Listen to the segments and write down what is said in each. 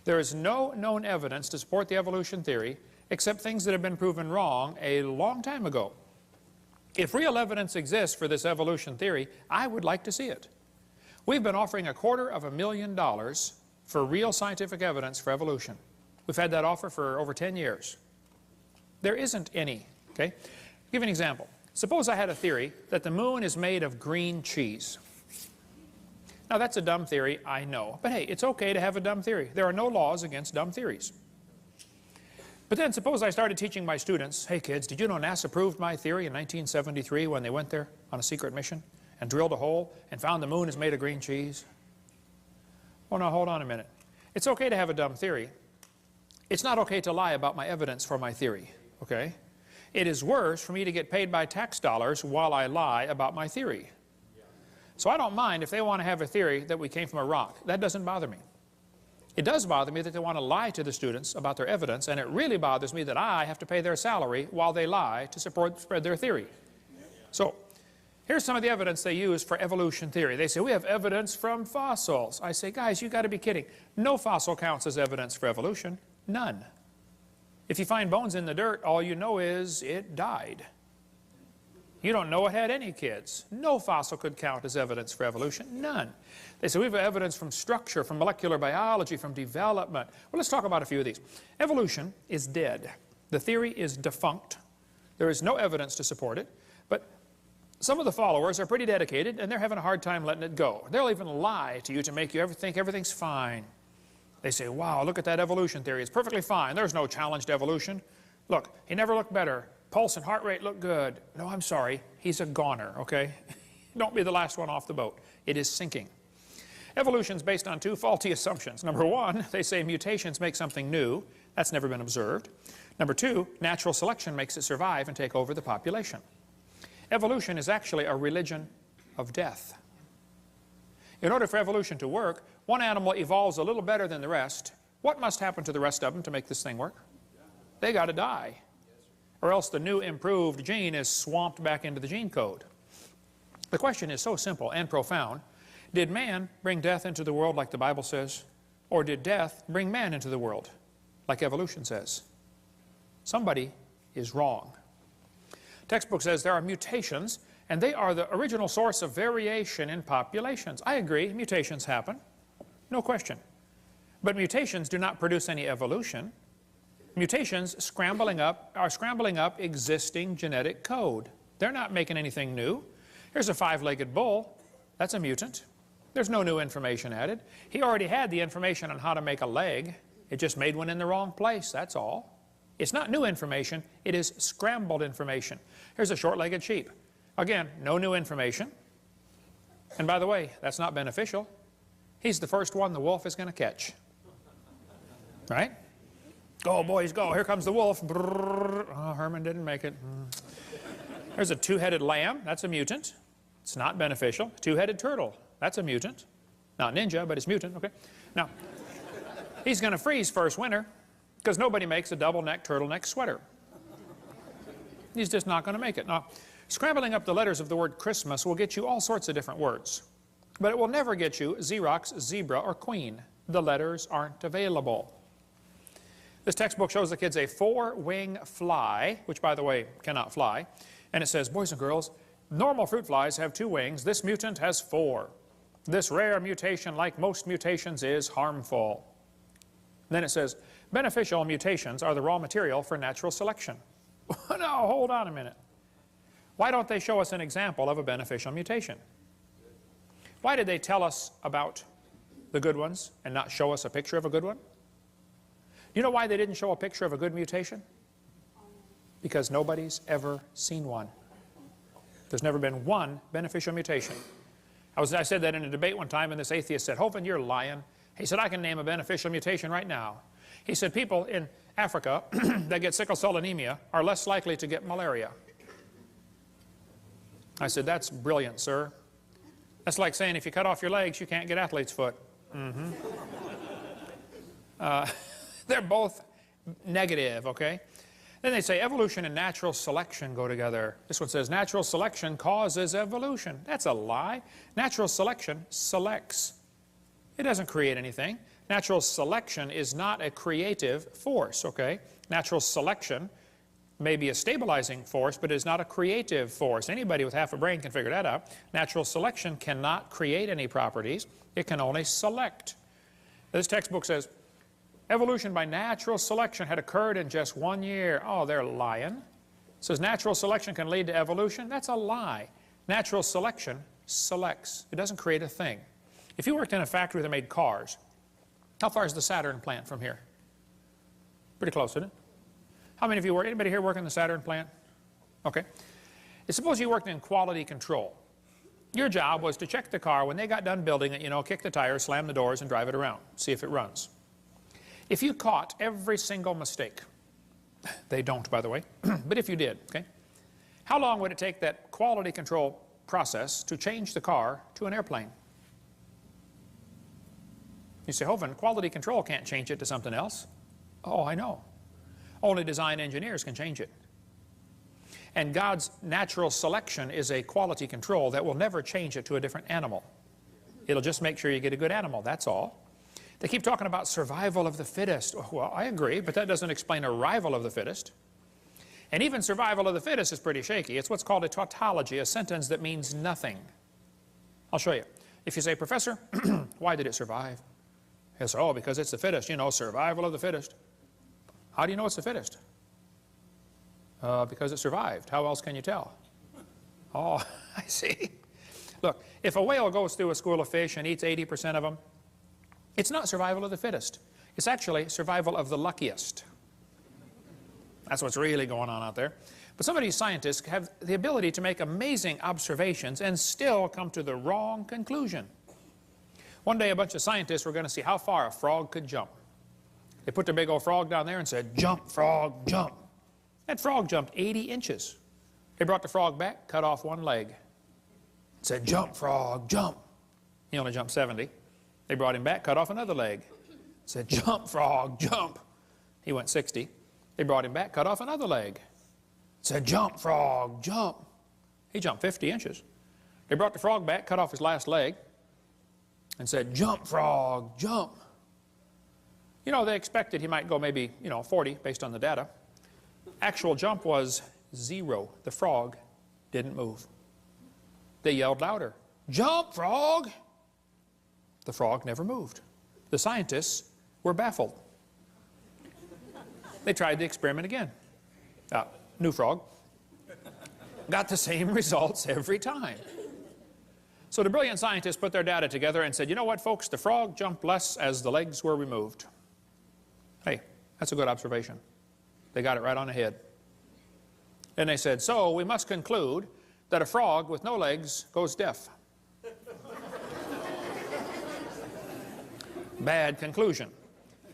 There is no known evidence to support the evolution theory except things that have been proven wrong a long time ago. If real evidence exists for this evolution theory, I would like to see it. We've been offering $250,000 for real scientific evidence for evolution. We've had that offer for over 10 years. There isn't any, okay? I'll give you an example. Suppose I had a theory that the moon is made of green cheese. Now that's a dumb theory, I know. But hey, it's okay to have a dumb theory. There are no laws against dumb theories. But then suppose I started teaching my students, hey kids, did you know NASA proved my theory in 1973 when they went there on a secret mission and drilled a hole and found the moon is made of green cheese? Well, now hold on a minute. It's okay to have a dumb theory. It's not okay to lie about my evidence for my theory, okay? It is worse for me to get paid by tax dollars while I lie about my theory. So I don't mind if they want to have a theory that we came from a rock. That doesn't bother me. It does bother me that they want to lie to the students about their evidence, and it really bothers me that I have to pay their salary while they lie to spread their theory. So here's some of the evidence they use for evolution theory. They say, we have evidence from fossils. I say, guys, you've got to be kidding. No fossil counts as evidence for evolution. None. If you find bones in the dirt, all you know is it died. You don't know it had any kids. No fossil could count as evidence for evolution. None. They say we have evidence from structure, from molecular biology, from development. Well, let's talk about a few of these. Evolution is dead. The theory is defunct. There is no evidence to support it. But some of the followers are pretty dedicated, and they're having a hard time letting it go. They'll even lie to you to make you think everything's fine. They say, wow, look at that evolution theory. It's perfectly fine. There's no challenge to evolution. Look, he never looked better. Pulse and heart rate look good. No, I'm sorry. He's a goner, okay? Don't be the last one off the boat. It is sinking. Evolution is based on two faulty assumptions. Number one, they say mutations make something new. That's never been observed. Number two, natural selection makes it survive and take over the population. Evolution is actually a religion of death. In order for evolution to work, one animal evolves a little better than the rest. What must happen to the rest of them to make this thing work? They got to die. Or else the new improved gene is swamped back into the gene code. The question is so simple and profound. Did man bring death into the world like the Bible says? Or did death bring man into the world like evolution says? Somebody is wrong. Textbook says there are mutations, and they are the original source of variation in populations. I agree, mutations happen, no question. But mutations do not produce any evolution. Mutations are scrambling up existing genetic code. They're not making anything new. Here's a five-legged bull. That's a mutant. There's no new information added. He already had the information on how to make a leg. It just made one in the wrong place, that's all. It's not new information, it is scrambled information. Here's a short-legged sheep. Again, no new information. And by the way, that's not beneficial. He's the first one the wolf is going to catch. Right? Go, boys, go. Here comes the wolf. Brrr. Oh, Herman didn't make it. There's a two-headed lamb. That's a mutant. It's not beneficial. Two-headed turtle. That's a mutant. Not ninja, but it's mutant. Okay. Now, he's going to freeze first winter because nobody makes a double-neck turtleneck sweater. He's just not going to make it. Now, scrambling up the letters of the word Christmas will get you all sorts of different words. But it will never get you Xerox, zebra, or queen. The letters aren't available. This textbook shows the kids a four-wing fly, which, by the way, cannot fly. And it says, boys and girls, normal fruit flies have two wings. This mutant has four. This rare mutation, like most mutations, is harmful. Then it says, beneficial mutations are the raw material for natural selection. Now, hold on a minute. Why don't they show us an example of a beneficial mutation? Why did they tell us about the good ones and not show us a picture of a good one? You know why they didn't show a picture of a good mutation? Because nobody's ever seen one. There's never been one beneficial mutation. I said that in a debate one time, and this atheist said, Hovind, you're lying. He said, I can name a beneficial mutation right now. He said, people in Africa that get sickle cell anemia are less likely to get malaria. I said, that's brilliant, sir. That's like saying if you cut off your legs, you can't get athlete's foot. They're both negative, okay? Then they say evolution and natural selection go together. This one says natural selection causes evolution. That's a lie. Natural selection selects. It doesn't create anything. Natural selection is not a creative force, okay? Natural selection may be a stabilizing force, but it is not a creative force. Anybody with half a brain can figure that out. Natural selection cannot create any properties. It can only select. This textbook says, evolution by natural selection had occurred in just 1 year. Oh, they're lying. It says natural selection can lead to evolution. That's a lie. Natural selection selects. It doesn't create a thing. If you worked in a factory that made cars, how far is the Saturn plant from here? Pretty close, isn't it? How many of you work, anybody here work in the Saturn plant? Okay. Suppose you worked in quality control. Your job was to check the car when they got done building it, you know, kick the tires, slam the doors, and drive it around, see if it runs. If you caught every single mistake, they don't, by the way, but if you did, okay, how long would it take that quality control process to change the car to an airplane? You say, Hovind, quality control can't change it to something else. Oh, I know. Only design engineers can change it. And God's natural selection is a quality control that will never change it to a different animal. It'll just make sure you get a good animal, that's all. They keep talking about survival of the fittest. Well, I agree, but that doesn't explain arrival of the fittest. And even survival of the fittest is pretty shaky. It's what's called a tautology, a sentence that means nothing. I'll show you. If you say, Professor, why did it survive? He'll say, oh, because it's the fittest, you know, survival of the fittest. How do you know it's the fittest? Because it survived. How else can you tell? Oh, I see. Look, if a whale goes through a school of fish and eats 80% of them, it's not survival of the fittest. It's actually survival of the luckiest. That's what's really going on out there. But some of these scientists have the ability to make amazing observations and still come to the wrong conclusion. One day a bunch of scientists were going to see how far a frog could jump. They put their big old frog down there and said, jump, frog, jump. That frog jumped 80 inches. They brought the frog back, cut off one leg. Said, jump, frog, jump. He only jumped 70. They brought him back, cut off another leg. Said, jump, frog, jump. He went 60. They brought him back, cut off another leg. Said, jump, frog, jump. He jumped 50 inches. They brought the frog back, cut off his last leg, and said, jump, frog, jump. You know, they expected he might go maybe, 40 based on the data. Actual jump was 0. The frog didn't move. They yelled louder, jump, frog. The frog never moved. The scientists were baffled. They tried the experiment again. New frog. Got the same results every time. So the brilliant scientists put their data together and said, you know what, folks, the frog jumped less as the legs were removed. Hey, that's a good observation. They got it right on the head. And they said, so we must conclude that a frog with no legs goes deaf. Bad conclusion.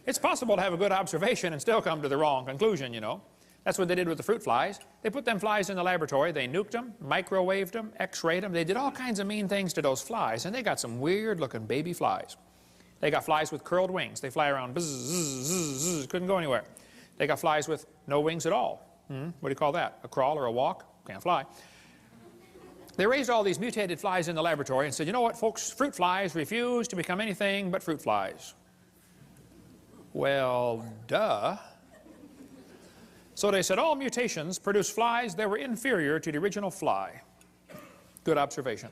It's possible to have a good observation and still come to the wrong conclusion, you know. That's what they did with the fruit flies. They put them flies in the laboratory, they nuked them, microwaved them, x-rayed them. They did all kinds of mean things to those flies, and they got some weird looking baby flies. They got flies with curled wings. They fly around, bzz, bzz, bzz, bzz, couldn't go anywhere. They got flies with no wings at all. What do you call that? A crawl or a walk? Can't fly. They raised all these mutated flies in the laboratory and said, you know what, folks, fruit flies refuse to become anything but fruit flies. Well, duh. So they said all mutations produce flies that were inferior to the original fly. Good observation.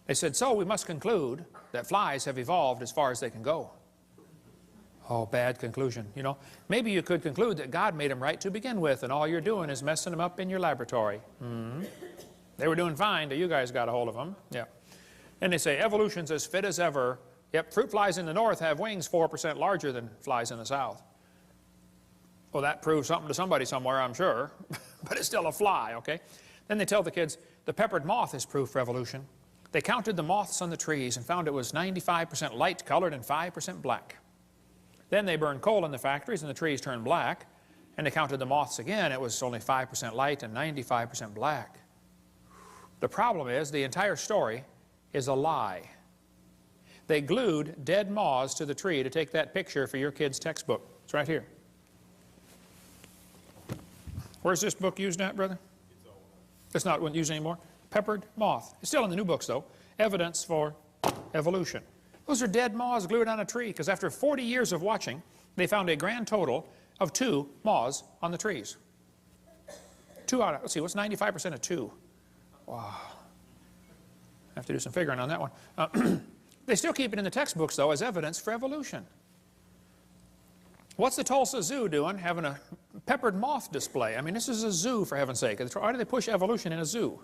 They said, so we must conclude that flies have evolved as far as they can go. Oh, bad conclusion, you know. Maybe you could conclude that God made them right to begin with, and all you're doing is messing them up in your laboratory. They were doing fine till you guys got a hold of them. Yeah. And they say evolution's as fit as ever. Yep, fruit flies in the north have wings 4% larger than flies in the south. Well, that proves something to somebody somewhere, I'm sure. But it's still a fly, okay? Then they tell the kids, the peppered moth is proof for evolution. They counted the moths on the trees and found it was 95% light colored and 5% black. Then they burned coal in the factories and the trees turned black. And they counted the moths again. It was only 5% light and 95% black. The problem is the entire story is a lie. They glued dead moths to the tree to take that picture for your kid's textbook. It's right here. Where's this book used at, brother? It's not used anymore. Peppered moth. It's still in the new books, though. Evidence for evolution. Those are dead moths glued on a tree, because after 40 years of watching, they found a grand total of 2 moths on the trees. 2 out of, let's see, what's 95% of 2? Wow. I have to do some figuring on that one. They still keep it in the textbooks, though, as evidence for evolution. What's the Tulsa Zoo doing, having a peppered moth display? I mean, this is a zoo, for heaven's sake. Why do they push evolution in a zoo?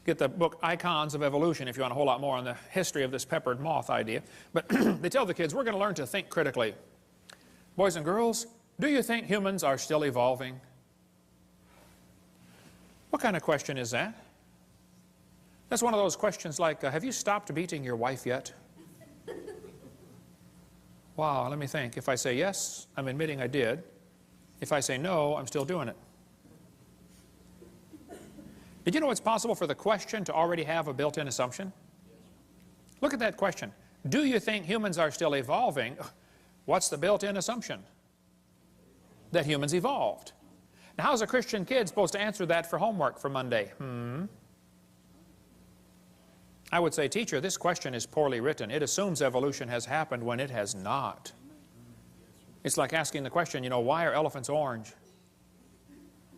Get the book Icons of Evolution if you want a whole lot more on the history of this peppered moth idea. But they tell the kids, we're going to learn to think critically. Boys and girls, do you think humans are still evolving? What kind of question is that? That's one of those questions like, have you stopped beating your wife yet? Wow, let me think. If I say yes, I'm admitting I did. If I say no, I'm still doing it. Did you know it's possible for the question to already have a built-in assumption? Look at that question. Do you think humans are still evolving? What's the built-in assumption? That humans evolved. Now, how's a Christian kid supposed to answer that for homework for Monday? I would say, teacher, this question is poorly written. It assumes evolution has happened when it has not. It's like asking the question, you know, why are elephants orange?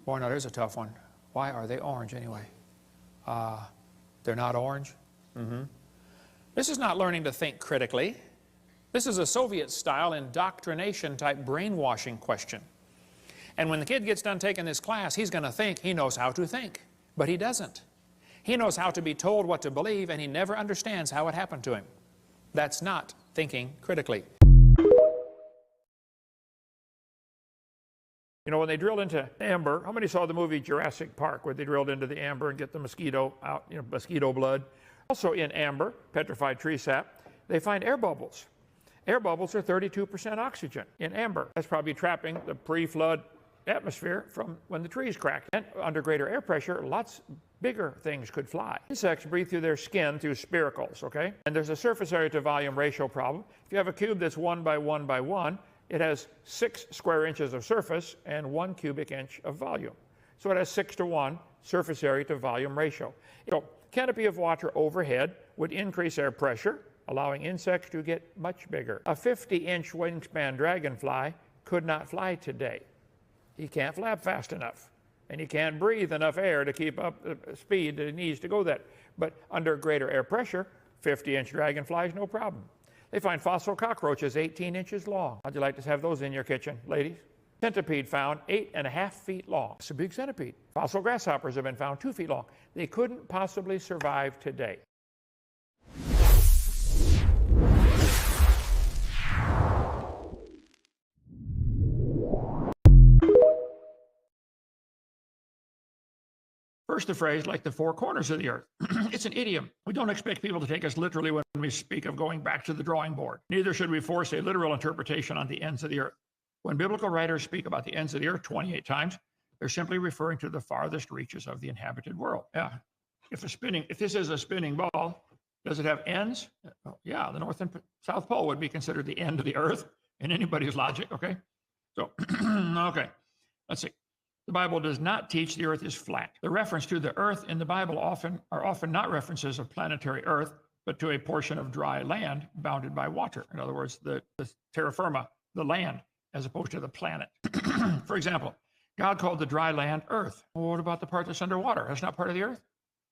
Boy, now there's a tough one. Why are they orange anyway? They're not orange? This is not learning to think critically. This is a Soviet-style indoctrination type brainwashing question. And when the kid gets done taking this class, he's going to think he knows how to think. But he doesn't. He knows how to be told what to believe, and he never understands how it happened to him. That's not thinking critically. You know, when they drilled into amber, how many saw the movie Jurassic Park, where they drilled into the amber and get the mosquito out, you know, mosquito blood? Also in amber, petrified tree sap, they find air bubbles. Air bubbles are 32% oxygen in amber. That's probably trapping the pre-flood atmosphere from when the trees cracked. And under greater air pressure, lots bigger things could fly. Insects breathe through their skin through spiracles, okay? And there's a surface area to volume ratio problem. If you have a cube that's 1 by 1 by 1, it has 6 square inches of surface and 1 cubic inch of volume. So it has 6 to 1 surface area to volume ratio. So canopy of water overhead would increase air pressure, allowing insects to get much bigger. A 50-inch wingspan dragonfly could not fly today. He can't flap fast enough, and he can't breathe enough air to keep up the speed that he needs to go that. But under greater air pressure, 50-inch dragonflies, no problem. They find fossil cockroaches 18 inches long. How'd you like to have those in your kitchen, ladies? Centipede found 8.5 feet long. It's a big centipede. Fossil grasshoppers have been found 2 feet long. They couldn't possibly survive today. First, the phrase, like the 4 corners of the earth. It's an idiom. We don't expect people to take us literally when we speak of going back to the drawing board. Neither should we force a literal interpretation on the ends of the earth. When biblical writers speak about the ends of the earth 28 times, they're simply referring to the farthest reaches of the inhabited world. Yeah. If this is a spinning ball, does it have ends? Oh, yeah, the North and South Pole would be considered the end of the earth in anybody's logic, okay? So, okay, let's see. The Bible does not teach the earth is flat. The reference to the earth in the Bible are often not references of planetary earth, but to a portion of dry land bounded by water. In other words, the terra firma, the land, as opposed to the planet. For example, God called the dry land earth. Well, what about the part that's underwater? That's not part of the earth?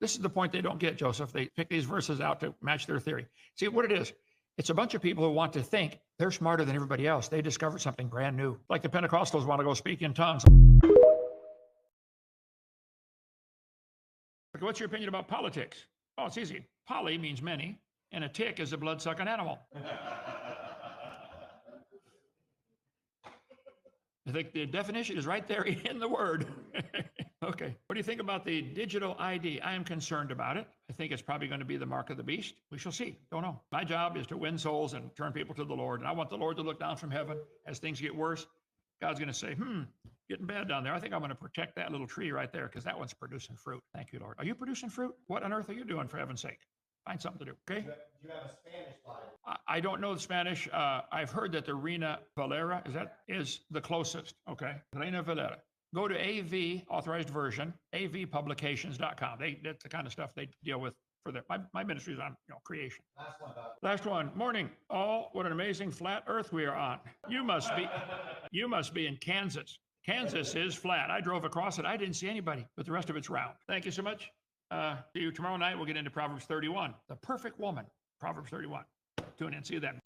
This is the point they don't get, Joseph. They pick these verses out to match their theory. See what it is? It's a bunch of people who want to think they're smarter than everybody else. They discovered something brand new. Like the Pentecostals want to go speak in tongues. Okay, what's your opinion about politics? Oh, it's easy. Poly means many, and a tick is a blood-sucking animal. I think the definition is right there in the word. Okay. What do you think about the digital ID? I am concerned about it. I think it's probably going to be the mark of the beast. We shall see. Don't know. My job is to win souls and turn people to the Lord. And I want the Lord to look down from heaven as things get worse. God's going to say, getting bad down there. I think I'm going to protect that little tree right there because that one's producing fruit. Thank you, Lord. Are you producing fruit? What on earth are you doing, for heaven's sake? Find something to do, okay? Do you have a Spanish Bible? I don't know the Spanish. I've heard that the Reina Valera is the closest, okay? Reina Valera. Go to AV, authorized version, avpublications.com. That's the kind of stuff they deal with for my ministry is on, creation. Last one, Doc. Last one. Morning. Oh, what an amazing flat earth we are on. You must be in Kansas. Kansas is flat. I drove across it. I didn't see anybody, but the rest of it's round. Thank you so much. See you tomorrow night. We'll get into Proverbs 31. The perfect woman. Proverbs 31. Tune in. See you then.